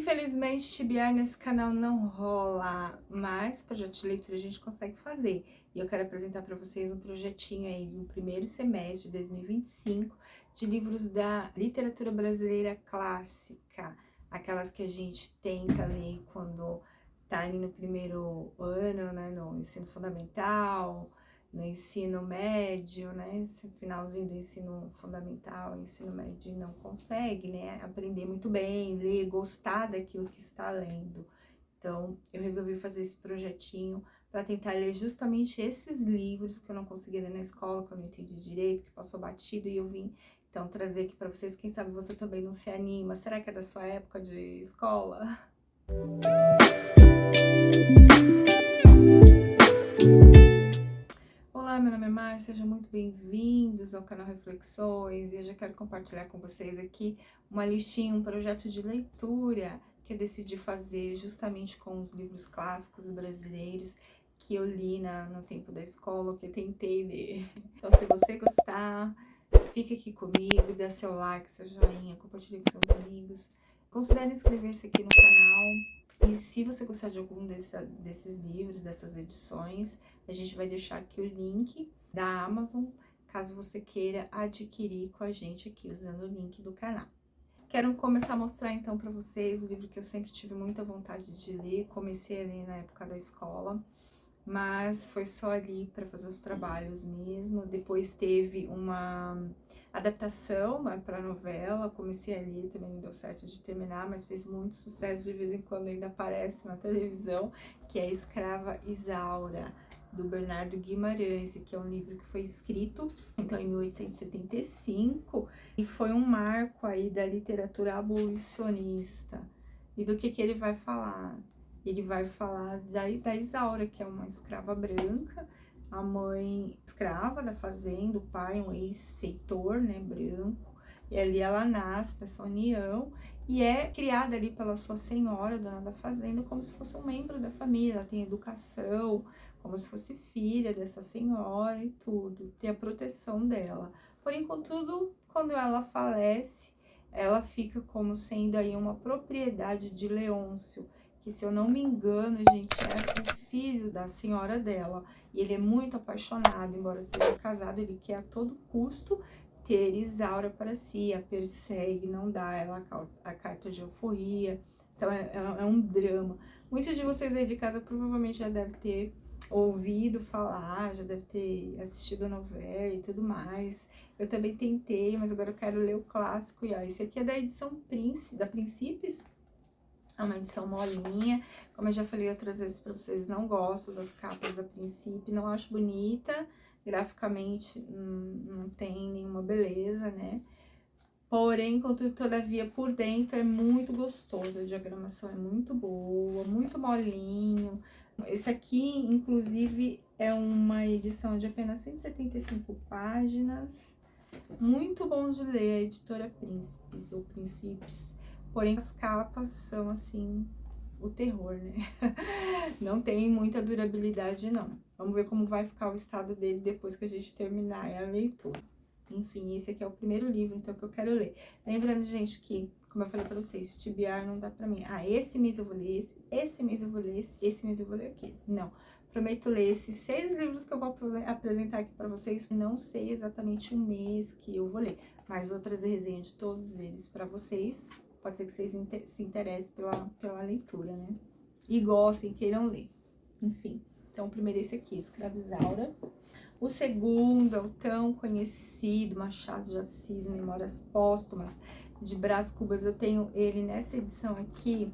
Infelizmente, TBR nesse canal não rola, mas projeto de leitura a gente consegue fazer. E eu quero apresentar para vocês um projetinho aí no primeiro semestre de 2025 de livros da literatura brasileira clássica, aquelas que a gente tenta ler quando tá ali no primeiro ano, né, no ensino fundamental, no ensino médio, né, esse finalzinho do ensino fundamental, ensino médio, não consegue, né, aprender muito bem, ler, gostar daquilo que está lendo. Então, eu resolvi fazer esse projetinho para tentar ler justamente esses livros que eu não conseguia ler na escola, que eu não entendi direito, que passou batido, e eu vim, então, trazer aqui para vocês. Quem sabe você também não se anima? Será que é da sua época de escola? Olá, meu nome é Márcia, sejam muito bem-vindos ao canal Reflexões, e eu já quero compartilhar com vocês aqui uma listinha, um projeto de leitura que eu decidi fazer justamente com os livros clássicos brasileiros que eu li no tempo da escola, que eu tentei ler. Então, se você gostar, fica aqui comigo, dá seu like, seu joinha, compartilhe com seus amigos. Considere inscrever-se aqui no canal. E se você gostar de algum desses livros, dessas edições, a gente vai deixar aqui o link da Amazon, caso você queira adquirir com a gente aqui, usando o link do canal. Quero começar a mostrar então para vocês o livro que eu sempre tive muita vontade de ler. Comecei a ler na época da escola, mas foi só ali para fazer os trabalhos mesmo. Depois teve uma adaptação para novela, comecei a ler, também não deu certo de terminar, mas fez muito sucesso, de vez em quando ainda aparece na televisão, que é Escrava Isaura, do Bernardo Guimarães, que é um livro que foi escrito então em 1875 e foi um marco aí da literatura abolicionista. E do que ele vai falar? Ele vai falar da Isaura, que é uma escrava branca, a mãe escrava da fazenda, o pai um ex-feitor, né, branco, e ali ela nasce dessa união e é criada ali pela sua senhora, dona da fazenda, como se fosse um membro da família. Ela tem educação, como se fosse filha dessa senhora e tudo, tem a proteção dela. Porém, contudo, quando ela falece, ela fica como sendo aí uma propriedade de Leôncio, que, se eu não me engano, gente, é o filho da senhora dela. E ele é muito apaixonado, embora seja casado, ele quer a todo custo ter Isaura para si, a persegue, não dá ela a carta de alforria. Então é um drama. Muitos de vocês aí de casa provavelmente já devem ter ouvido falar, já deve ter assistido a novela e tudo mais. Eu também tentei, mas agora eu quero ler o clássico. E ó, esse aqui é da edição da Príncipes. É uma edição molinha, como eu já falei outras vezes para vocês, não gosto das capas da Príncipe, não acho bonita, graficamente não tem nenhuma beleza, né? Porém, contudo, todavia, por dentro é muito gostoso, a diagramação é muito boa, muito molinho. Esse aqui, inclusive, é uma edição de apenas 175 páginas, muito bom de ler, a editora Príncipes ou Príncipes. Porém, as capas são, assim, o terror, né? Não tem muita durabilidade, não. Vamos ver como vai ficar o estado dele depois que a gente terminar a leitura. Enfim, esse aqui é o primeiro livro, então, que eu quero ler. Lembrando, gente, que, como eu falei pra vocês, TBR não dá pra mim. Ah, esse mês eu vou ler esse mês eu vou ler esse mês eu vou ler aquele. Não. Prometo ler esses 6 livros que eu vou apresentar aqui pra vocês. Não sei exatamente o mês que eu vou ler, mas vou trazer resenha de todos eles pra vocês. Pode ser que vocês se interessem pela leitura, né? E gostem, queiram ler. Enfim, então o primeiro é esse aqui, Escrava Isaura. O segundo é o tão conhecido Machado de Assis, Memórias Póstumas, de Brás Cubas. Eu tenho ele nessa edição aqui,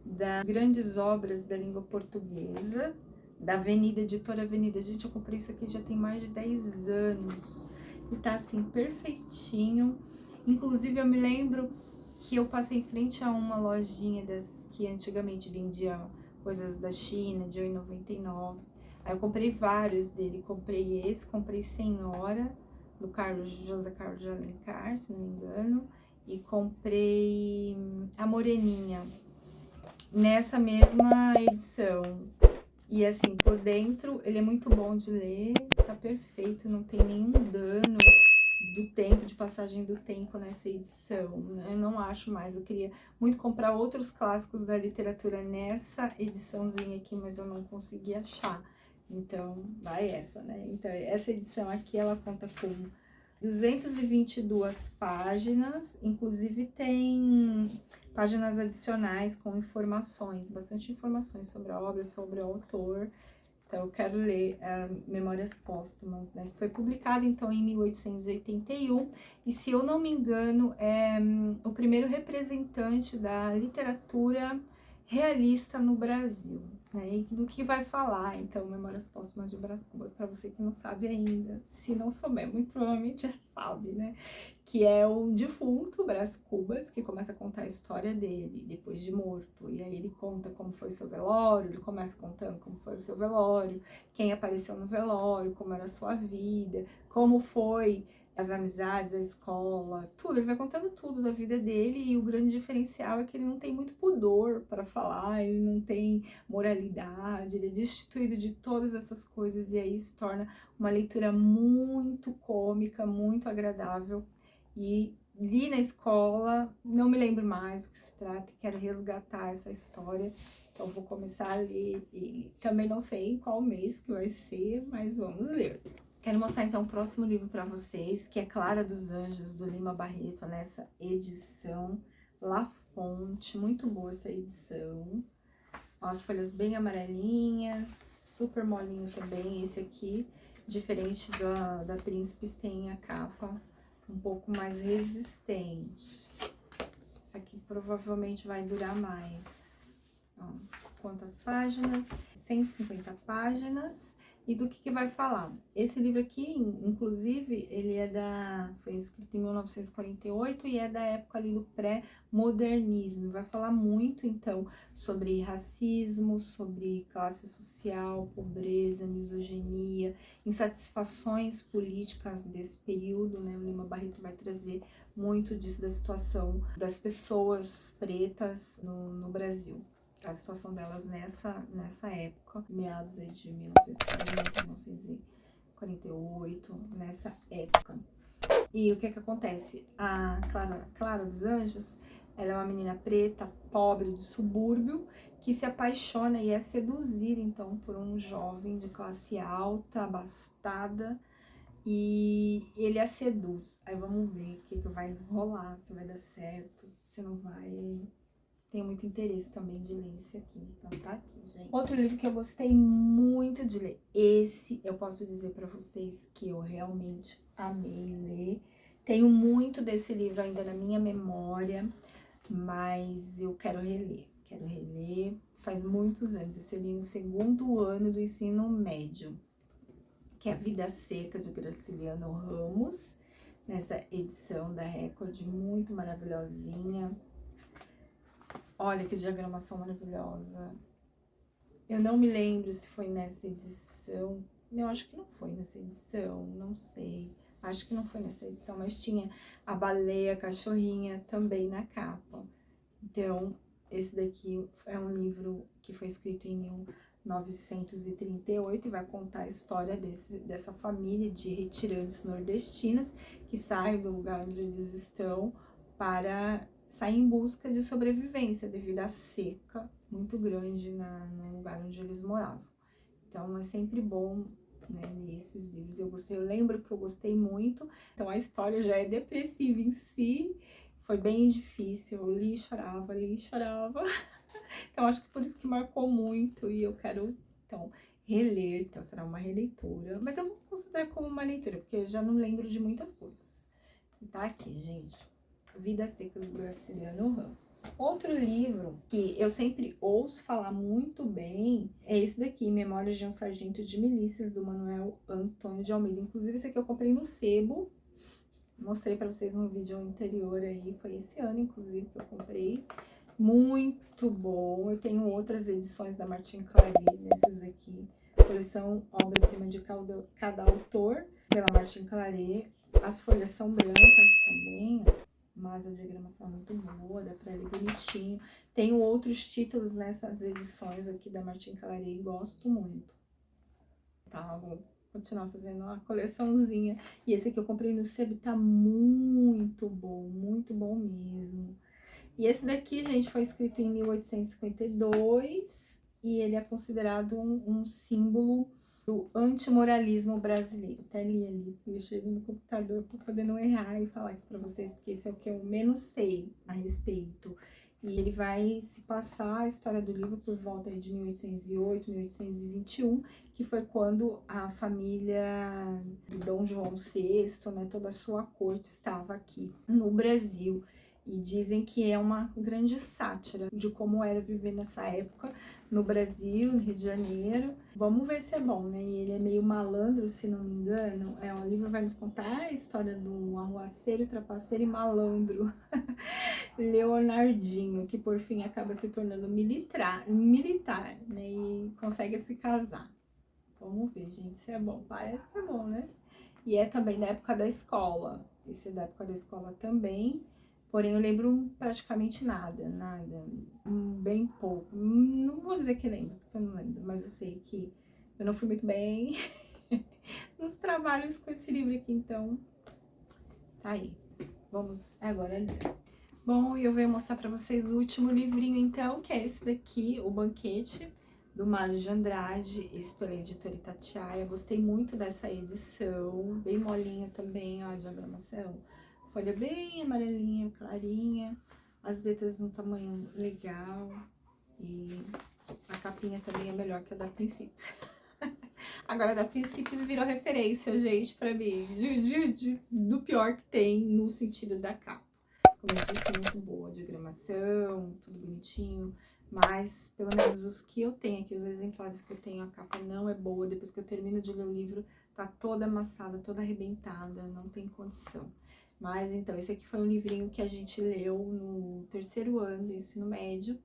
das Grandes Obras da Língua Portuguesa, da Avenida, Editora Avenida. Gente, eu comprei isso aqui já tem mais de 10 anos. E tá assim, perfeitinho. Inclusive, eu me lembro que eu passei em frente a uma lojinha dessas que antigamente vendia coisas da China, de R$1,99. Aí eu comprei vários dele, comprei esse, comprei Senhora, do José Carlos de Alencar, se não me engano, e comprei a Moreninha, nessa mesma edição. E assim, por dentro, ele é muito bom de ler, tá perfeito, não tem nenhum dano do tempo, de passagem do tempo nessa edição, né? Eu não acho mais, eu queria muito comprar outros clássicos da literatura nessa ediçãozinha aqui, mas eu não consegui achar. Então, vai essa, né? Então, essa edição aqui, ela conta com 222 páginas, inclusive tem páginas adicionais com informações, bastante informações sobre a obra, sobre o autor. Então, eu quero ler Memórias Póstumas, né? Foi publicado, então, em 1881, e se eu não me engano, é o primeiro representante da literatura realista no Brasil, né? E do que vai falar, então, Memórias Póstumas de Brás Cubas, para você que não sabe ainda. Se não souber, muito provavelmente já sabe, né? Que é o defunto Brás Cubas, que começa a contar a história dele, depois de morto. E aí ele conta como foi o seu velório, ele começa contando como foi o seu velório, quem apareceu no velório, como era a sua vida, como foi as amizades, a escola, tudo. Ele vai contando tudo da vida dele, e o grande diferencial é que ele não tem muito pudor para falar, ele não tem moralidade, ele é destituído de todas essas coisas, e aí se torna uma leitura muito cômica, muito agradável. E li na escola, não me lembro mais do que se trata, quero resgatar essa história, então vou começar a ler, e também não sei em qual mês que vai ser, mas vamos ler. Quero mostrar então o próximo livro para vocês, que é Clara dos Anjos, do Lima Barreto, nessa edição La Fonte. Muito boa essa edição. Ó, as folhas bem amarelinhas, super molinho também. Esse aqui, diferente da Príncipes, tem a capa um pouco mais resistente. Esse aqui provavelmente vai durar mais. Ó, quantas páginas? 150 páginas. E do que vai falar? Esse livro aqui, inclusive, ele foi escrito em 1948 e é da época ali do pré-modernismo. Vai falar muito, então, sobre racismo, sobre classe social, pobreza, misoginia, insatisfações políticas desse período, né? O Lima Barreto vai trazer muito disso, da situação das pessoas pretas no Brasil. A situação delas nessa época, meados aí de 1940, 1948, nessa época. E o que acontece? A Clara dos Anjos, ela é uma menina preta, pobre, do subúrbio, que se apaixona e é seduzida, então, por um jovem de classe alta, abastada, e ele a seduz. Aí vamos ver o que vai rolar, se vai dar certo, se não vai. Tenho muito interesse também de ler esse aqui, então tá aqui, gente. Outro livro que eu gostei muito de ler, esse eu posso dizer pra vocês que eu realmente amei ler. Tenho muito desse livro ainda na minha memória, mas eu quero reler. Faz muitos anos, esse eu li no 2º ano do ensino médio, que é A Vida Seca, de Graciliano Ramos, nessa edição da Record, muito maravilhosinha. Olha que diagramação maravilhosa. Eu não me lembro se foi nessa edição. Eu acho que não foi nessa edição, não sei. Acho que não foi nessa edição, mas tinha a baleia, a cachorrinha também na capa. Então, esse daqui é um livro que foi escrito em 1938 e vai contar a história dessa família de retirantes nordestinos que saem do lugar onde eles estão para sair em busca de sobrevivência devido à seca muito grande no lugar onde eles moravam. Então é sempre bom, né, ler esses livros. Eu lembro que eu gostei muito. Então a história já é depressiva em si, foi bem difícil. Eu li e chorava, li e chorava. Então acho que por isso que marcou muito e eu quero, então, reler. Então será uma releitura, mas eu vou considerar como uma leitura, porque eu já não lembro de muitas coisas. E tá aqui, gente. Vidas Secas, do Graciliano Ramos. Outro livro que eu sempre ouço falar muito bem é esse daqui, Memórias de um Sargento de Milícias, do Manuel Antônio de Almeida. Inclusive, esse aqui eu comprei no Sebo. Mostrei pra vocês no vídeo anterior aí, foi esse ano, inclusive, que eu comprei. Muito bom. Eu tenho outras edições da Martin Claret, nesses aqui. Coleção Obra-Prima de cada autor, pela Martin Claret. As folhas são brancas também, mas a diagramação é muito boa, dá pra ler bonitinho. Tenho outros títulos nessas edições aqui da Martin Claret e gosto muito. Tá, vou continuar fazendo uma coleçãozinha. E esse aqui eu comprei no sebo, tá muito bom mesmo. E esse daqui, gente, foi escrito em 1852 e ele é considerado um símbolo do antimoralismo brasileiro. Até li ali, eu cheguei no computador para poder não errar e falar aqui para vocês, porque esse é o que eu menos sei a respeito. E ele vai se passar a história do livro por volta de 1808, 1821, que foi quando a família do Dom João VI, né, toda a sua corte estava aqui no Brasil. E dizem que é uma grande sátira de como era viver nessa época no Brasil, no Rio de Janeiro. Vamos ver se é bom, né? E ele é meio malandro, se não me engano. O livro vai nos contar a história do arruaceiro, trapaceiro e malandro Leonardinho, que por fim acaba se tornando militar, né? E consegue se casar. Vamos ver, gente, se é bom. Parece que é bom, né? E é também da época da escola. Esse é da época da escola também. Porém, eu lembro praticamente nada, bem pouco. Não vou dizer que lembro, porque eu não lembro, mas eu sei que eu não fui muito bem nos trabalhos com esse livro aqui, então tá aí. Vamos agora ler. Bom, eu venho mostrar pra vocês o último livrinho, então, que é esse daqui, O Banquete, do Mário de Andrade, esse pela editora Itatiaia. Gostei muito dessa edição, bem molinha também, ó, a diagramação. Folha bem amarelinha, clarinha, as letras num tamanho legal e a capinha também é melhor que a da Princípios. Agora a da Princípios virou referência, gente, pra mim, do pior que tem no sentido da capa. Como eu disse, muito boa a diagramação, tudo bonitinho, mas pelo menos os que eu tenho aqui, os exemplares que eu tenho, a capa não é boa. Depois que eu termino de ler o livro, tá toda amassada, toda arrebentada, não tem condição. Mas, então, esse aqui foi um livrinho que a gente leu no terceiro ano do ensino médio.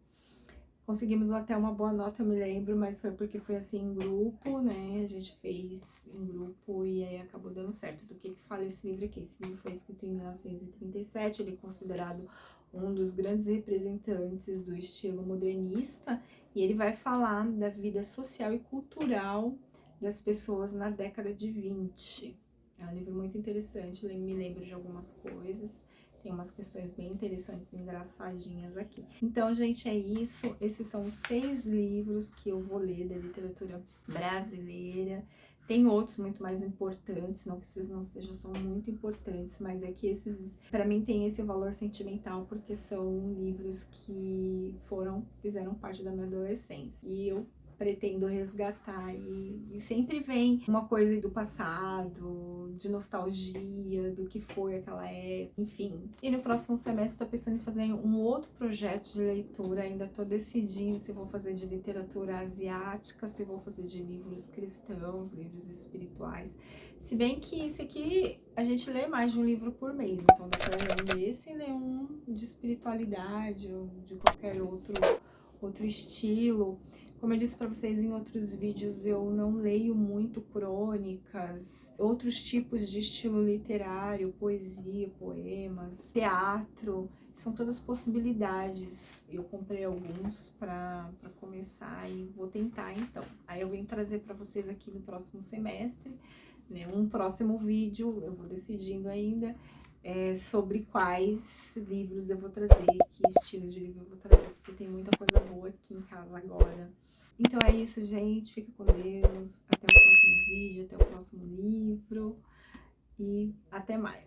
Conseguimos até uma boa nota, eu me lembro, mas foi porque foi assim em grupo, né? A gente fez em grupo e aí acabou dando certo. Do que fala esse livro aqui? Esse livro foi escrito em 1937, ele é considerado um dos grandes representantes do estilo modernista e ele vai falar da vida social e cultural das pessoas na década de 20. É um livro muito interessante, eu me lembro de algumas coisas, tem umas questões bem interessantes, engraçadinhas aqui. Então, gente, é isso. Esses são os 6 livros que eu vou ler da literatura brasileira. Tem outros muito mais importantes, não que esses não sejam, são muito importantes, mas é que esses, para mim, tem esse valor sentimental, porque são livros que fizeram parte da minha adolescência. E eu pretendo resgatar e sempre vem uma coisa do passado, de nostalgia, do que foi aquela época, enfim. E no próximo semestre tô pensando em fazer um outro projeto de leitura, ainda tô decidindo se vou fazer de literatura asiática, se vou fazer de livros cristãos, livros espirituais. Se bem que esse aqui a gente lê mais de um livro por mês, então dá pra ler um desse e ler um de espiritualidade ou de qualquer outro estilo. Como eu disse para vocês em outros vídeos, eu não leio muito crônicas, outros tipos de estilo literário, poesia, poemas, teatro, são todas possibilidades. Eu comprei alguns para começar e vou tentar então. Aí eu venho trazer para vocês aqui no próximo semestre, né, um próximo vídeo, eu vou decidindo ainda, sobre quais livros eu vou trazer, que estilo de livro eu vou trazer, porque tem muita coisa boa aqui em casa agora. Então é isso, gente. Fica com Deus. Até o próximo vídeo, até o próximo livro. E até mais.